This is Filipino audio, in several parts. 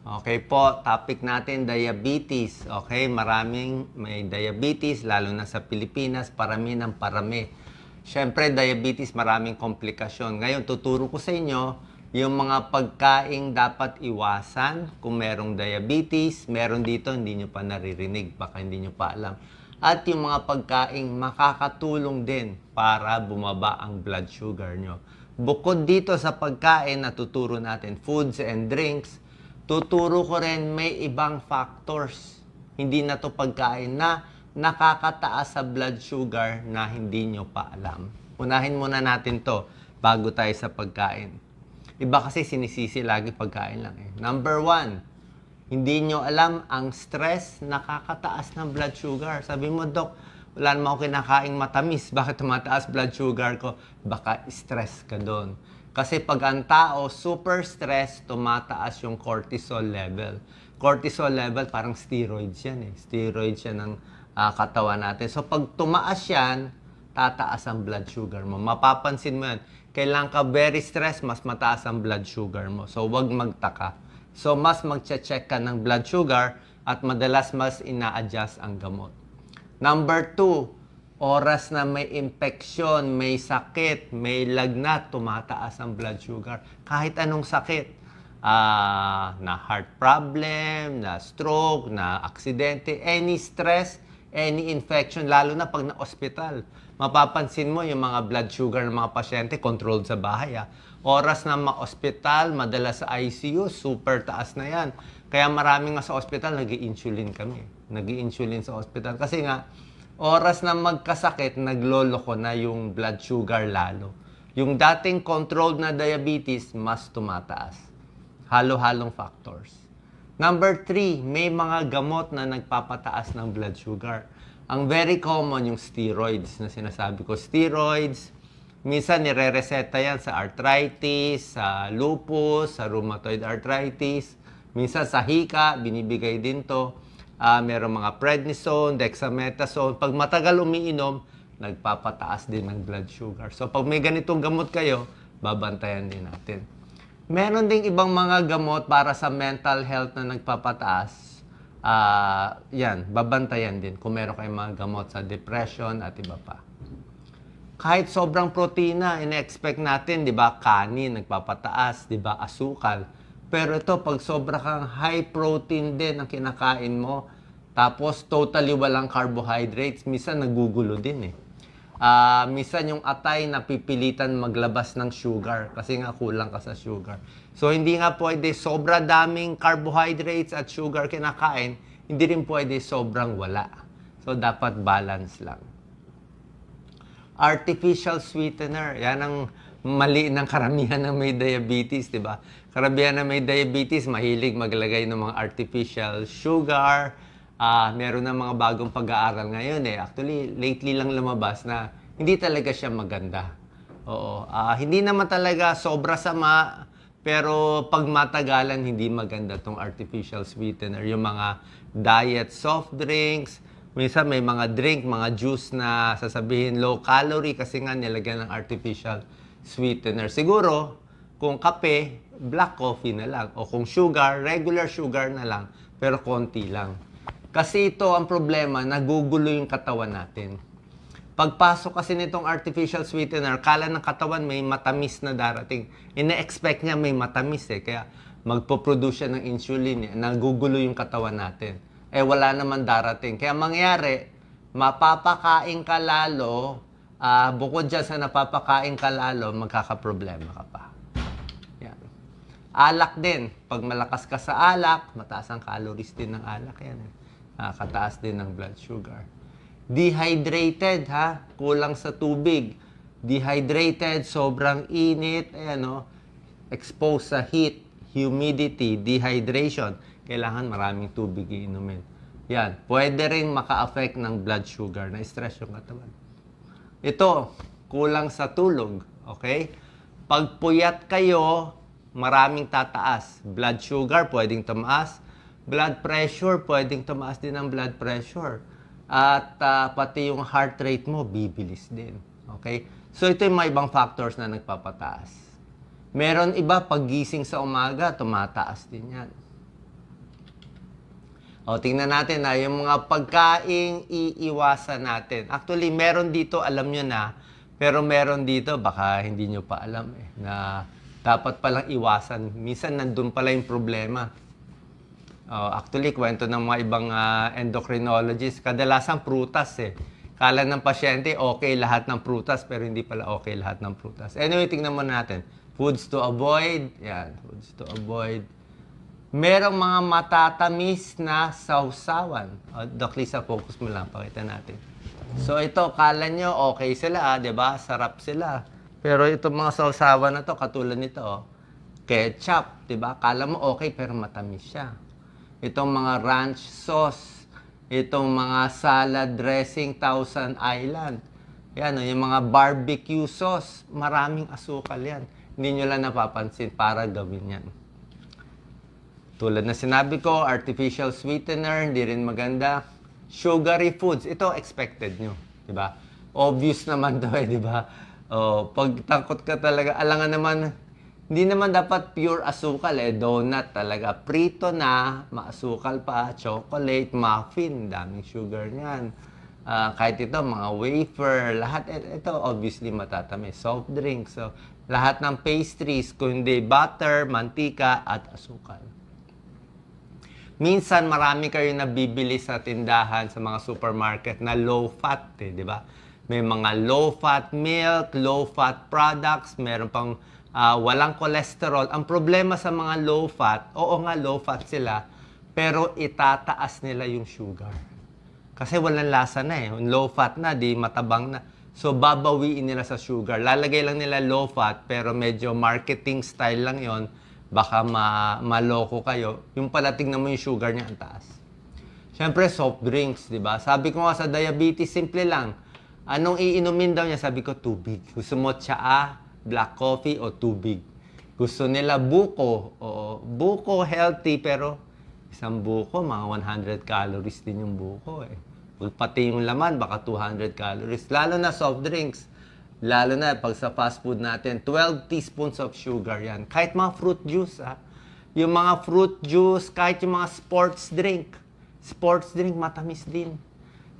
Okay po, topic natin, diabetes. Okay, maraming may diabetes, lalo na sa Pilipinas, parami ng parami. Siyempre, diabetes, maraming komplikasyon. Ngayon, tuturo ko sa inyo yung mga pagkaing dapat iwasan kung merong diabetes. Meron dito, hindi nyo pa naririnig, baka hindi nyo pa alam. At yung mga pagkaing makakatulong din para bumaba ang blood sugar nyo. Bukod dito sa pagkain na tuturo natin, foods and drinks, tuturo ko rin may ibang factors. Hindi na to pagkain na nakakataas sa blood sugar na hindi nyo pa alam. Unahin muna natin to bago tayo sa pagkain. Iba kasi sinisisi lagi pagkain lang eh. Number 1, hindi nyo alam ang stress nakakataas ng blood sugar. Sabi mo, Dok, wala naman ako kinakaing matamis. Bakit tumataas blood sugar ko? Baka stress ka doon. Kasi pag ang tao super stress, tumataas yung cortisol level. Cortisol level, parang steroids yan eh. Steroids yan ng katawan natin. So pag tumaas yan, tataas ang blood sugar mo. Mapapansin mo yan. Kailangan ka very stress, mas mataas ang blood sugar mo. So wag magtaka. So mas magche-check ka ng blood sugar at madalas mas ina-adjust ang gamot. Number 2, oras na may infection, may sakit, may lagnat, tumataas ang blood sugar. Kahit anong sakit. Na heart problem, na stroke, na aksidente, any stress, any infection, lalo na pag na-hospital. Mapapansin mo yung mga blood sugar ng mga pasyente, controlled sa bahay. Oras na ma-hospital, madalas sa ICU, super taas na yan. Kaya marami nga sa hospital, nag-i-insulin kami. Nag-i-insulin sa hospital. Kasi nga, oras na magkasakit, nagloloko na yung blood sugar lalo. Yung dating controlled na diabetes, mas tumataas. Halo-halong factors. Number 3, may mga gamot na nagpapataas ng blood sugar. Ang very common yung steroids na sinasabi ko. Steroids, minsan nire-reseta yan sa arthritis, sa lupus, sa rheumatoid arthritis. Minsan sa hika, binibigay din to. Merong mga prednisone, dexamethasone. Pag matagal umiinom, nagpapataas din ng blood sugar. So pag may ganitong gamot kayo, babantayan din natin. Meron ding ibang mga gamot para sa mental health na nagpapataas. Yan, babantayan din kung meron kayong mga gamot sa depression at iba pa. Kahit sobrang protina, ina-expect natin, di ba, kanin, nagpapataas, di ba, asukal. Pero ito, pag sobra kang high protein din ang kinakain mo, tapos totally walang carbohydrates, minsan nagugulo din eh. Minsan yung atay napipilitan maglabas ng sugar kasi nga kulang ka sa sugar. So hindi nga pwede sobra daming carbohydrates at sugar kinakain, hindi rin pwede sobrang wala. So dapat balance lang. Artificial sweetener, yan ang mali ng karamihan ng may diabetes, di ba? Karamihan ng may diabetes, mahilig maglagay ng mga artificial sugar. Meron na mga bagong pag-aaral ngayon eh. Actually, lately lang lumabas na hindi talaga siya maganda. Oo. Hindi naman talaga sobra sama, pero pag matagalan, hindi maganda tong artificial sweetener. Yung mga diet soft drinks, minsan may mga drink, mga juice na sasabihin low calorie kasi nga nilagyan ng artificial sweetener. Siguro, kung kape, black coffee na lang. O kung sugar, regular sugar na lang, pero konti lang. Kasi ito ang problema, nagugulo yung katawan natin. Pagpasok kasi nitong artificial sweetener, kala ng katawan may matamis na darating. Ina-expect niya may matamis eh, kaya magpo-produce siya ng insulin eh. Nagugulo yung katawan natin. Eh wala naman darating. Kaya mangyari, mapapakain ka lalo, bukod dyan sa napapakain ka lalo, magkakaproblema ka pa. Yan. Alak din. Pag malakas ka sa alak, mataas ang calories din ng alak yan eh. Kataas din ng blood sugar. Dehydrated, kulang sa tubig. Dehydrated, sobrang init, exposed sa heat, humidity, dehydration. Kailangan maraming tubig iinumin. Yan, pwede rin maka-affect ng blood sugar, na-stress yung katawan. Ito, kulang sa tulog, okay? Pag puyat kayo, maraming tataas. Blood sugar, pwedeng tumaas. Blood pressure, pwedeng tumaas din ang blood pressure. At pati yung heart rate mo, bibilis din. Okay? So, ito yung mga ibang factors na nagpapataas. Meron iba, paggising sa umaga, tumataas din yan. O, tingnan natin na yung mga pagkaing iiwasan natin. Actually, meron dito, alam nyo na, pero meron dito, baka hindi nyo pa alam na dapat palang iwasan. Minsan, nandun pala yung problema. Actually, kwento ng mga ibang endocrinologist, kadalasan prutas Kala ng pasyente, okay lahat ng prutas, pero hindi pala okay lahat ng prutas. Anyway, tingnan mo natin. Foods to avoid. Yan, foods to avoid. Merong mga matatamis na sausawan. Doc Lisa, focus mo lang. Pakita natin. So, ito, kala nyo, okay sila, di ba? Sarap sila. Pero itong mga sausawan na to, katulad nito, ketchup, di ba? Kala mo okay, pero matamis siya. Itong mga ranch sauce, itong mga salad dressing, Thousand Island. Yan, yung mga barbecue sauce, maraming asukal yan. Hindi nyo lang napapansin para gawin yan. Tulad na sinabi ko, artificial sweetener, hindi rin maganda. Sugary foods, ito expected nyo, di ba? Obvious naman to di ba? Pag takot ka talaga, alangan naman, hindi naman dapat pure asukal donut talaga. Prito na, maasukal pa, chocolate, muffin, daming sugar niyan. Kahit ito, mga wafer, lahat ito obviously matatamis. Soft drinks, so lahat ng pastries, kundi butter, mantika, at asukal. Minsan, marami kayo nabibili sa tindahan, sa mga supermarket na low-fat, di ba? May mga low-fat milk, low-fat products, meron pang walang cholesterol. Ang problema sa mga low-fat, oo nga, low-fat sila, pero itataas nila yung sugar. Kasi walang lasa na low-fat na, di matabang na. So, babawiin nila sa sugar. Lalagay lang nila low-fat, pero medyo marketing style lang yon. Baka maloko kayo. Yung pala, tingnan mo yung sugar niya, ang taas. Siyempre, soft drinks, di ba? Sabi ko nga sa diabetes, simple lang. Anong iinumin daw niya? Sabi ko, tubig. Gusto mo tsaa, black coffee, o tubig? Gusto nila buko. Buko, healthy, pero isang buko, mga 100 calories din yung buko Pati yung laman, baka 200 calories. Lalo na soft drinks. Lalo na pag sa fast food natin, 12 teaspoons of sugar yan. Kahit mga fruit juice, Yung mga fruit juice, kahit yung mga sports drink. Sports drink, matamis din.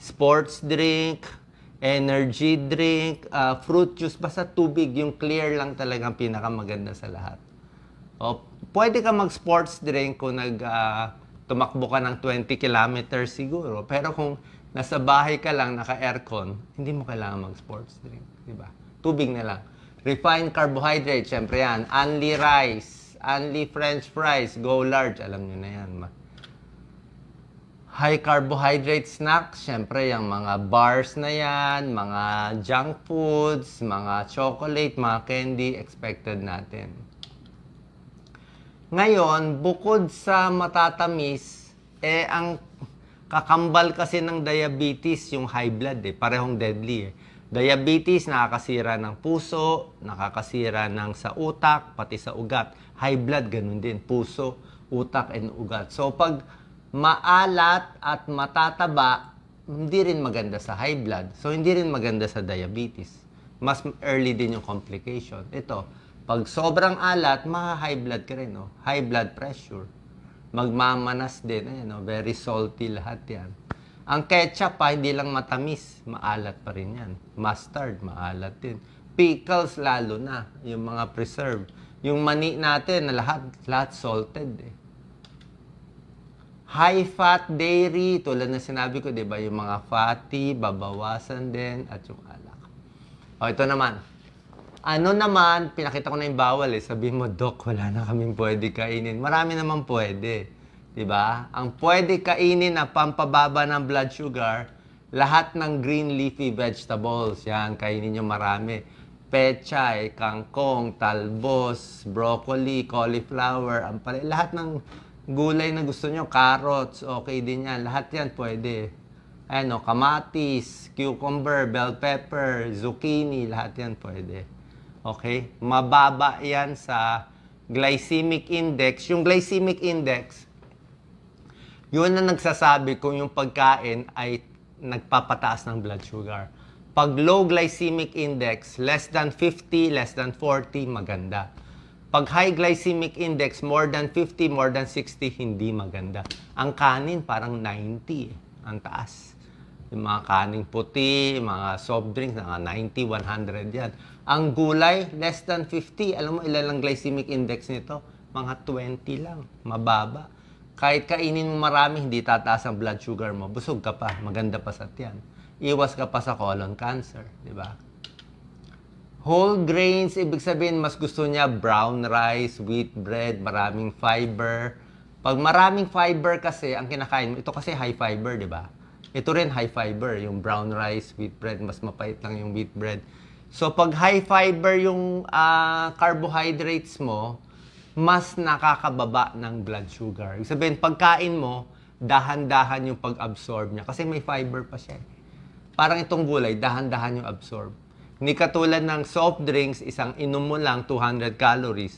Sports drink, energy drink, fruit juice, basta tubig. Yung clear lang talagang pinakamaganda sa lahat. Pwede ka mag-sports drink kung tumakbo ka ng 20 kilometers siguro. Pero kung nasa bahay ka lang, naka-aircon, hindi mo kailangan mag-sports drink. Diba? Tubig na lang. Refined carbohydrate, syempre yan. Only rice, only french fries, go large. Alam nyo na yan. High carbohydrate snacks, syempre yung mga bars na yan, mga junk foods, mga chocolate, mga candy, expected natin. Ngayon, bukod sa matatamis, ang kakambal kasi ng diabetes, yung high blood parehong deadly Diabetes, nakakasira ng puso, nakakasira ng sa utak, pati sa ugat. High blood, ganun din. Puso, utak, and ugat. So, pag maalat at matataba, hindi rin maganda sa high blood. So, hindi rin maganda sa diabetes. Mas early din yung complication. Ito, pag sobrang alat, high blood ka rin. High blood pressure. Magmamanas din. Very salty lahat yan. Ang ketchup hindi lang matamis, maalat pa rin yan. Mustard, maalat din. Pickles lalo na, yung mga preserved. Yung mani natin, na lahat salted High-fat dairy, tulad na sinabi ko, di ba? Yung mga fatty, babawasan din, at yung alak. Ito naman. Ano naman, pinakita ko na yung bawal Sabihin mo, Doc, wala na kaming pwede kainin. Marami naman pwede. Diba? Ang pwede kainin na pampababa ng blood sugar, lahat ng green leafy vegetables. Yan, kainin nyo marami. Pechay, kangkong, talbos, broccoli, cauliflower, ampalaya. Lahat ng gulay na gusto nyo, carrots, okay din yan. Lahat yan pwede. Kamatis, cucumber, bell pepper, zucchini, lahat yan pwede. Okay? Mababa yan sa glycemic index. Yung glycemic index, yun na nagsasabi kung yung pagkain ay nagpapataas ng blood sugar. Pag low glycemic index, less than 50, less than 40, maganda. Pag high glycemic index, more than 50, more than 60, hindi maganda. Ang kanin, parang 90. Ang taas. Yung mga kaning puti, mga soft drinks, mga 90, 100 yan. Ang gulay, less than 50. Alam mo, ilan lang glycemic index nito? Mga 20 lang. Mababa. Kahit kainin mo marami, hindi tataas ang blood sugar mo. Busog ka pa. Maganda pa sa tiyan. Iwas ka pa sa colon cancer. Di ba? Whole grains, ibig sabihin, mas gusto niya brown rice, wheat bread, maraming fiber. Pag maraming fiber kasi, ang kinakain mo, ito kasi high fiber, di ba? Ito rin high fiber, yung brown rice, wheat bread, mas mapait lang yung wheat bread. So, pag high fiber yung carbohydrates mo, mas nakakababa ng blood sugar. Ibig sabihin, pagkain mo, dahan-dahan yung pag-absorb niya. Kasi may fiber pa siya. Parang itong gulay, dahan-dahan yung absorb. Hindi katulad ng soft drinks, isang inom mo lang, 200 calories.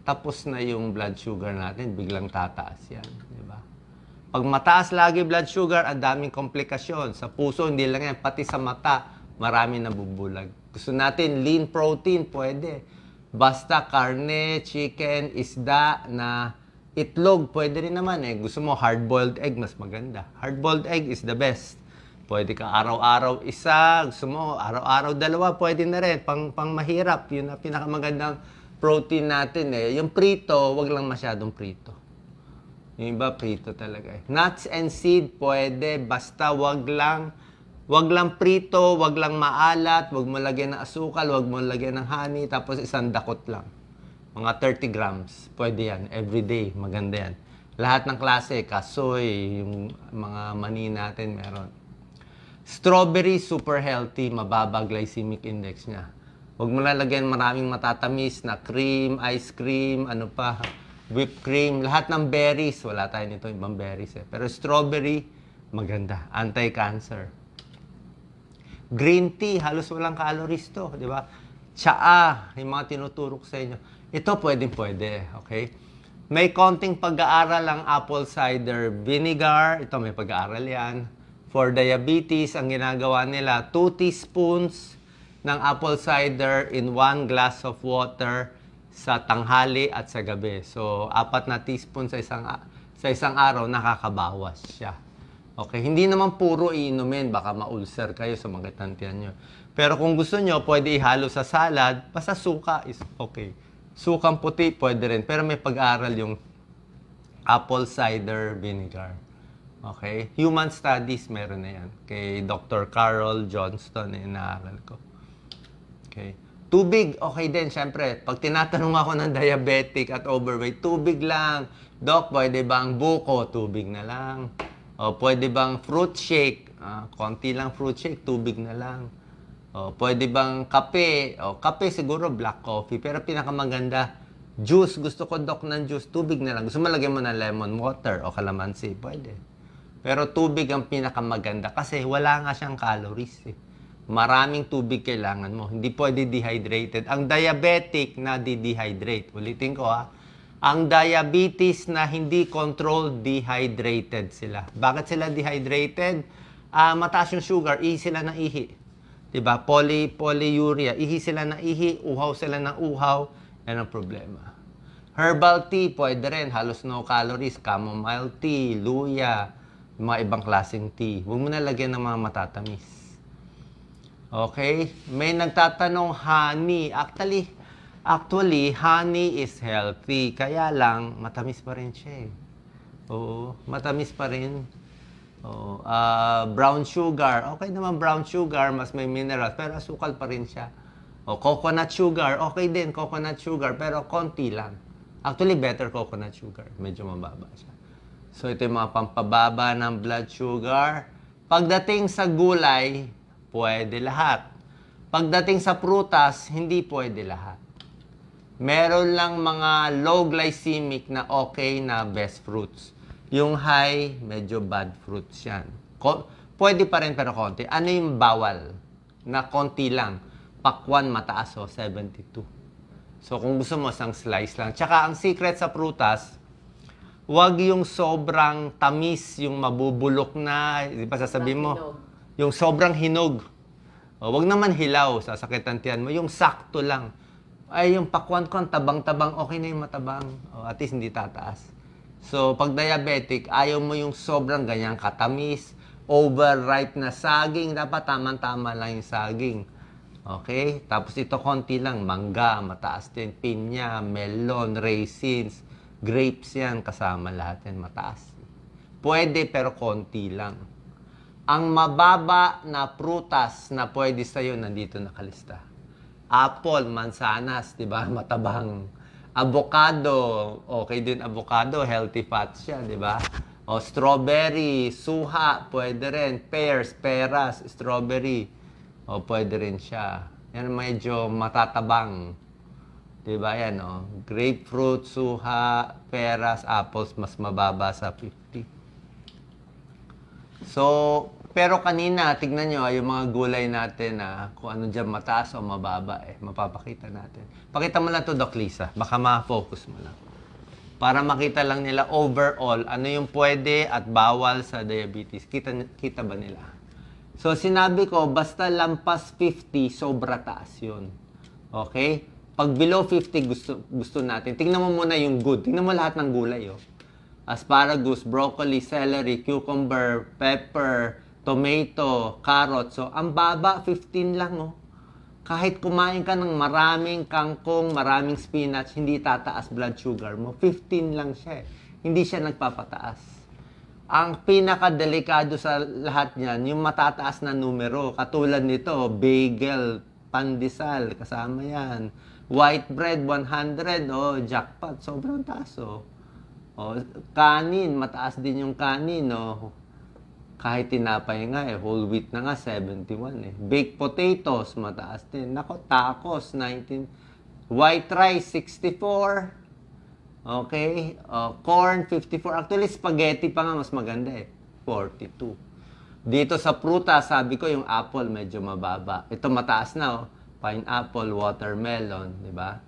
Tapos na yung blood sugar natin, biglang tataas yan. Di ba? Pag mataas lagi blood sugar, ang daming komplikasyon. Sa puso, hindi lang yan, pati sa mata, marami nabubulag. Gusto natin lean protein, pwede. Basta karne, chicken, isda na itlog, pwede rin naman eh. Gusto mo hard-boiled egg, mas maganda. Hard-boiled egg is the best. Pwede ka araw-araw isa, gusto mo araw-araw dalawa, pwede na rin. Pang mahirap, yun ang pinakamagandang protein natin eh. Yung prito, wag lang masyadong prito. Yung iba, prito talaga eh. Nuts and seed, pwede. Basta wag lang prito, wag lang maalat, wag mo lagyan ng asukal, wag mo lagyan ng honey, tapos isang dakot lang. Mga 30 grams, pwede yan. Everyday, maganda yan. Lahat ng klase, kasoy, yung mga mani natin meron. Strawberry, super healthy, mababa glycemic index niya. Huwag mo lalagyan maraming matatamis na cream, ice cream, ano pa, whipped cream, lahat ng berries. Wala tayo nito, ibang berries eh. Pero strawberry, maganda. Anti-cancer. Green tea, halos walang calories to, di ba? Tsaa, yung mga tinuturok sa inyo. Ito pwede, okay? May konting pag-aaral ang apple cider vinegar. Ito may pag-aaral yan. For diabetes, ang ginagawa nila, 2 teaspoons ng apple cider in 1 glass of water sa tanghali at sa gabi. So, 4 na teaspoon sa isang araw, nakakabawas siya. Okay, hindi naman puro iinumin, baka ma-ulcer kayo sa mga tantiyan nyo. Pero kung gusto nyo, pwede ihalo sa salad, basta suka is okay. Sukang puti, pwede rin. Pero may pag-aral yung apple cider vinegar. Okay? Human studies, meron na yan. Kay Dr. Carol Johnston, inaaral ko. Okay. Tubig, okay din, syempre. Pag tinatanong ako ng diabetic at overweight, tubig lang. Doc, pwede bang buko? Tubig na lang. O, pwede bang fruit shake? Konti lang fruit shake, tubig na lang. O, pwede bang kape? O, kape siguro, black coffee. Pero pinakamaganda, juice. Gusto ko, Doc, ng juice. Tubig na lang. Gusto mo lagyan mo ng lemon water o calamansi? Pwede. Pero tubig ang pinakamaganda kasi wala nga siyang calories eh. Maraming tubig kailangan mo. Hindi pwede dehydrated. Ang diabetic na dehydrate. Ulitin ko ha. Ang diabetes na hindi controlled, dehydrated sila. Bakit sila dehydrated? Mataas yung sugar, ihi sila ng ihi. Diba? Polyuria. Ihi sila ng ihi, uhaw sila ng uhaw. Yan ang problema. Herbal tea, pwede rin. Halos no calories. Chamomile tea, luya, mga ibang klaseng tea. Huwag mo na lagyan ng mga matatamis. Okay? May nagtatanong honey. Actually, honey is healthy. Kaya lang, matamis pa rin siya eh. Oo, matamis pa rin. Oo, brown sugar. Okay naman brown sugar, mas may minerals. Pero asukal pa rin siya. O, coconut sugar. Okay din, coconut sugar. Pero konti lang. Actually, better coconut sugar. Medyo mababa siya. So, ito yung mga pampababa ng blood sugar. Pagdating sa gulay, pwede lahat. Pagdating sa prutas, hindi pwede lahat. Meron lang mga low glycemic na okay na best fruits. Yung high, medyo bad fruits yan. Pwede pa rin pero konti. Ano yung bawal? Na konti lang. Pakwan mataas o 72. So, kung gusto mo, isang slice lang. Tsaka, ang secret sa prutas, wag yung sobrang tamis, yung mabubulok na, di ba sasabihin mo? Yung sobrang hinog. O, wag naman hilaw, sasakitan tiyan mo. Yung sakto lang. Ay, yung pakwan ko, tabang-tabang, okay na yung matabang. O, at least hindi tataas. So, pag diabetic, ayaw mo yung sobrang ganyang katamis, overripe na saging. Dapat tama-tama lang yung saging. Okay? Tapos ito konti lang. Mangga, mataas din. Pinya, melon, raisins, grapes yan. Kasama lahat yan, mataas. Pwede, pero konti lang. Ang mababa na prutas na pwede sa'yo, nandito nakalista. Apple, mansanas, di ba? Matabang. Avocado, okay din avocado, healthy fats siya, di ba? O strawberry, suha, pwede rin. Pears, peras, strawberry, o pwede rin siya. Yan medyo matatabang. Di ba yan, o? Grapefruit, suha, peras, apples, mas mababa sa 50. So, pero kanina, tignan nyo, yung mga gulay natin na kung ano dyan mataas o mababa, mapapakita natin. Pakita mo lang to, Doc Lisa. Baka ma-focus mo lang. Para makita lang nila overall, ano yung pwede at bawal sa diabetes. Kita ba nila? So, sinabi ko, basta lampas 50, sobra taas yun. Okay? Pag below 50, gusto natin. Tingnan mo muna yung good. Tingnan mo lahat ng gulay, oh. Asparagus, broccoli, celery, cucumber, pepper, tomato, carrot. So, ang baba, 15 lang, oh. Kahit kumain ka ng maraming kangkong, maraming spinach, hindi tataas blood sugar mo. 15 lang siya, eh. Hindi siya nagpapataas. Ang pinakadelikado sa lahat niyan, yung matataas na numero. Katulad nito, bagel, pandesal, kasama yan. White bread, 100, oh, jackpot. Sobrang taas, oh. O, kanin, mataas din yung kanin, no? Kahit tinapay nga, whole wheat na nga, 71, eh. Baked potatoes, mataas din. Nako, tacos, 19. White rice, 64. Okay? Corn, 54. Actually, spaghetti pa nga, mas maganda, eh. 42. Dito sa pruta, sabi ko, yung apple, medyo mababa. Ito, mataas na, oh. Pineapple, watermelon, di ba?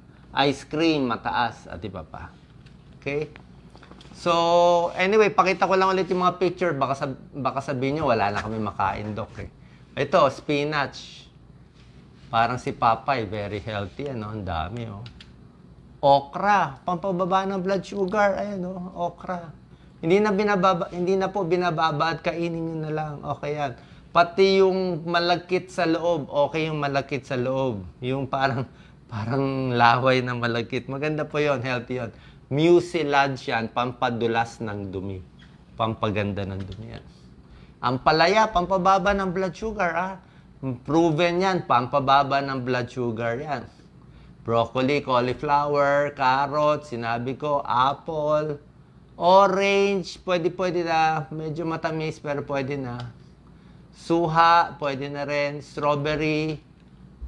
Ice cream, mataas, at iba pa. Okay? So, anyway, pakita ko lang ulit yung mga picture. Baka sabihin nyo, wala na kami makain, Doc, eh. Ito, spinach. Parang si Papay, very healthy, ano? Ang dami, oh. Okra, pampababa ng blood sugar. Ayan, oh, okra. Hindi na po binababa at kainin nyo na lang. Okay yan. Pati yung malagkit sa loob, okay yung malagkit sa loob. Yung parang laway na malagkit. Maganda po yon, healthy yon. Mucilage yan, pampadulas ng dumi. Pampaganda ng dumi yan. Ang palaya, pampababa ng blood sugar, ah. Proven yan, pampababa ng blood sugar yan. Broccoli, cauliflower, carrot, sinabi ko, apple, orange, pwede na. Medyo matamis, pero pwede na. Suha, pwede na rin. Strawberry,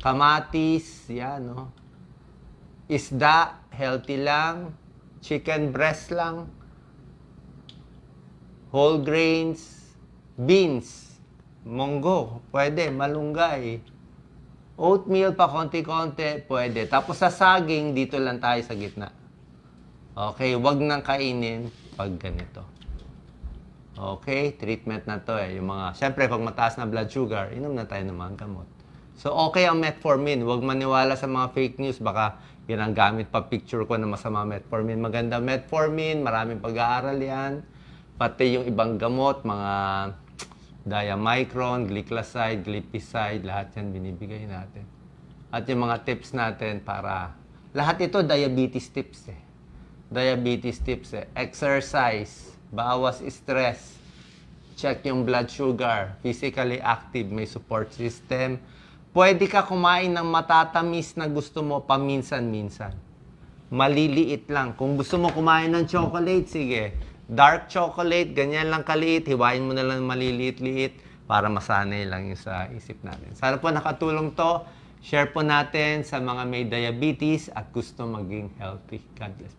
kamatis, yan, no. Isda, healthy lang. Chicken breast lang. Whole grains. Beans. Munggo. Pwede. Malunggay. Oatmeal pa konti-konti. Pwede. Tapos sa saging, dito lang tayo sa gitna. Okay. Wag nang kainin pag ganito. Okay. Treatment na to, eh. Yung mga, syempre, pag mataas na blood sugar, inom na tayo ng mga gamot. So, okay ang metformin. Huwag maniwala sa mga fake news. Baka yan ang gamit pa picture ko na masama metformin. Maganda metformin. Maraming pag-aaral yan. Pati yung ibang gamot, mga diamicron, glycoside, glipizide, lahat yan binibigay natin. At yung mga tips natin para... Lahat ito, diabetes tips, eh. Diabetes tips, eh. Exercise. Bawas stress. Check yung blood sugar. Physically active. May support system. Pwede ka kumain ng matatamis na gusto mo paminsan-minsan. Maliliit lang. Kung gusto mo kumain ng chocolate, sige. Dark chocolate, ganyan lang kaliit. Hiwain mo na lang maliliit-liit para masanay lang yung sa isip natin. Sana po nakatulong to. Share po natin sa mga may diabetes at gusto maging healthy. God bless.